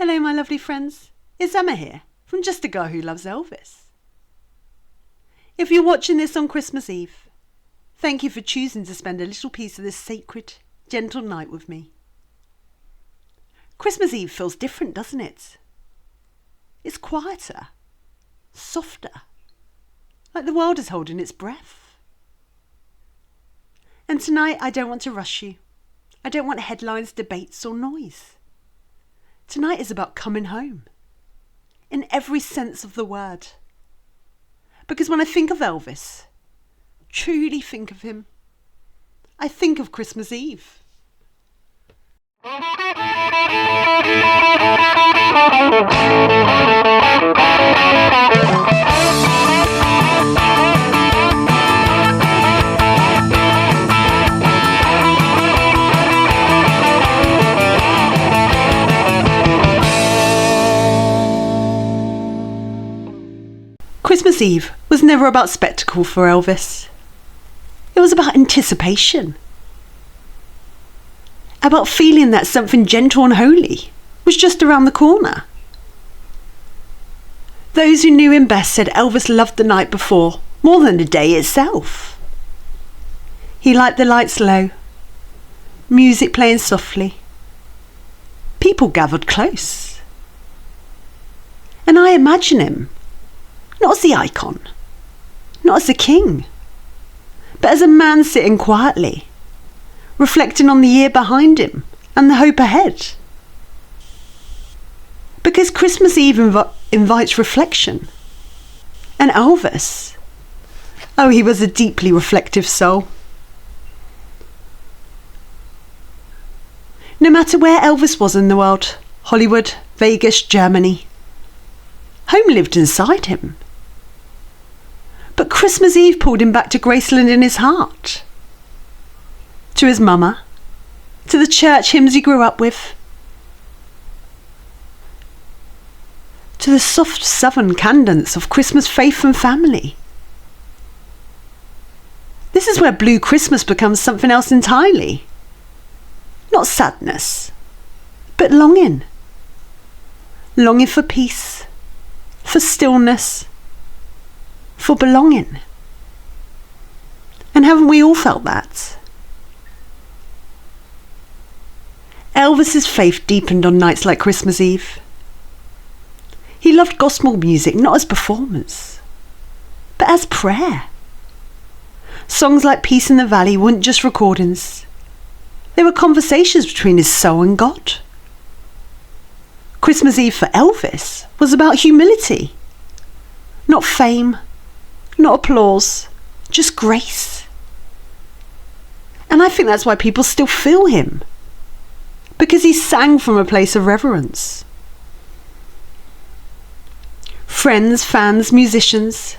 Hello, my lovely friends. It's Emma here from Just a Girl Who Loves Elvis. If you're watching this on Christmas Eve, thank you for choosing to spend a little piece of this sacred, gentle night with me. Christmas Eve feels different, doesn't it? It's quieter, softer, like the world is holding its breath. And tonight I don't want to rush you. I don't want headlines, debates or noise. Tonight is about coming home, in every sense of the word. Because when I think of Elvis, truly think of him, I think of Christmas Eve. Christmas Eve was never about spectacle for Elvis. It was about anticipation. About feeling that something gentle and holy was just around the corner. Those who knew him best said Elvis loved the night before more than the day itself. He liked the lights low, music playing softly. People gathered close. And I imagine him not as the icon, not as the king, but as a man sitting quietly, reflecting on the year behind him and the hope ahead. Because Christmas Eve invites reflection. And Elvis, he was a deeply reflective soul. No matter where Elvis was in the world, Hollywood, Vegas, Germany, home lived inside him. But Christmas Eve pulled him back to Graceland in his heart. To his mama. To the church hymns he grew up with. To the soft southern cadence of Christmas faith and family. This is where Blue Christmas becomes something else entirely. Not sadness, but longing. Longing for peace, for stillness, for belonging. And haven't we all felt that? Elvis's faith deepened on nights like Christmas Eve. He loved gospel music not as performance, but as prayer. Songs like Peace in the Valley weren't just recordings. They were conversations between his soul and God. Christmas Eve for Elvis was about humility. Not fame, not applause, just grace. And I think that's why people still feel him. Because he sang from a place of reverence. Friends, fans, musicians.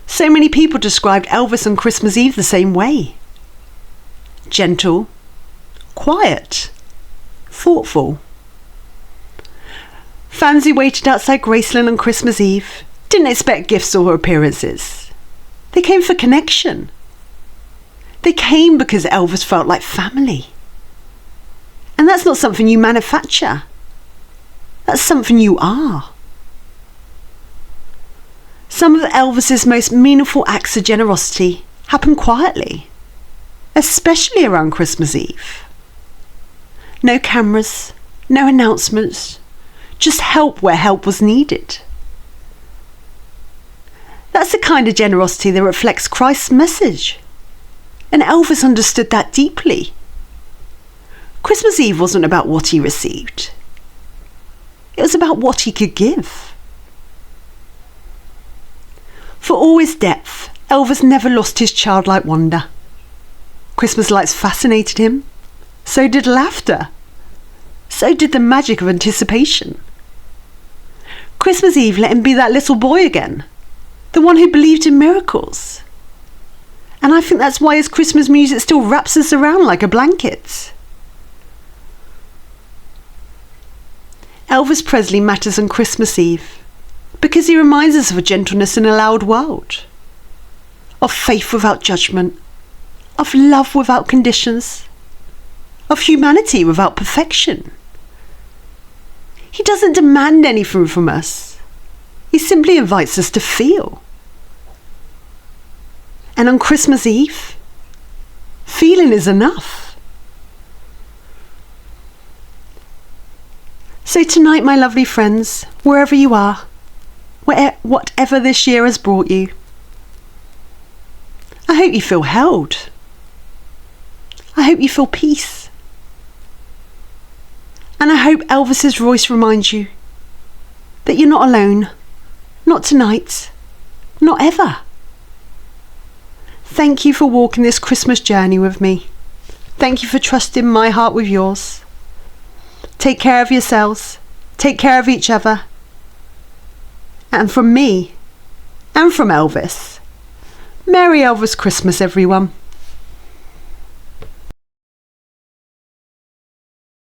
So many people described Elvis on Christmas Eve the same way. Gentle, quiet, thoughtful. Fans who waited outside Graceland on Christmas Eve didn't expect gifts or appearances. They came for connection. They came because Elvis felt like family. And that's not something you manufacture. That's something you are. Some of Elvis's most meaningful acts of generosity happened quietly, especially around Christmas Eve. No cameras, no announcements, just help where help was needed. That's the kind of generosity that reflects Christ's message. And Elvis understood that deeply. Christmas Eve wasn't about what he received. It was about what he could give. For all his depth, Elvis never lost his childlike wonder. Christmas lights fascinated him. So did laughter. So did the magic of anticipation. Christmas Eve let him be that little boy again. The one who believed in miracles. And I think that's why his Christmas music still wraps us around like a blanket. Elvis Presley matters on Christmas Eve because he reminds us of a gentleness in a loud world, of faith without judgment, of love without conditions, of humanity without perfection. He doesn't demand anything from us. He simply invites us to feel. And on Christmas Eve, feeling is enough. So tonight, my lovely friends, wherever you are, whatever this year has brought you, I hope you feel held. I hope you feel peace. And I hope Elvis's voice reminds you that you're not alone. Not tonight. Not ever. Thank you for walking this Christmas journey with me. Thank you for trusting my heart with yours. Take care of yourselves. Take care of each other. And from me, and from Elvis, Merry Elvis Christmas, everyone.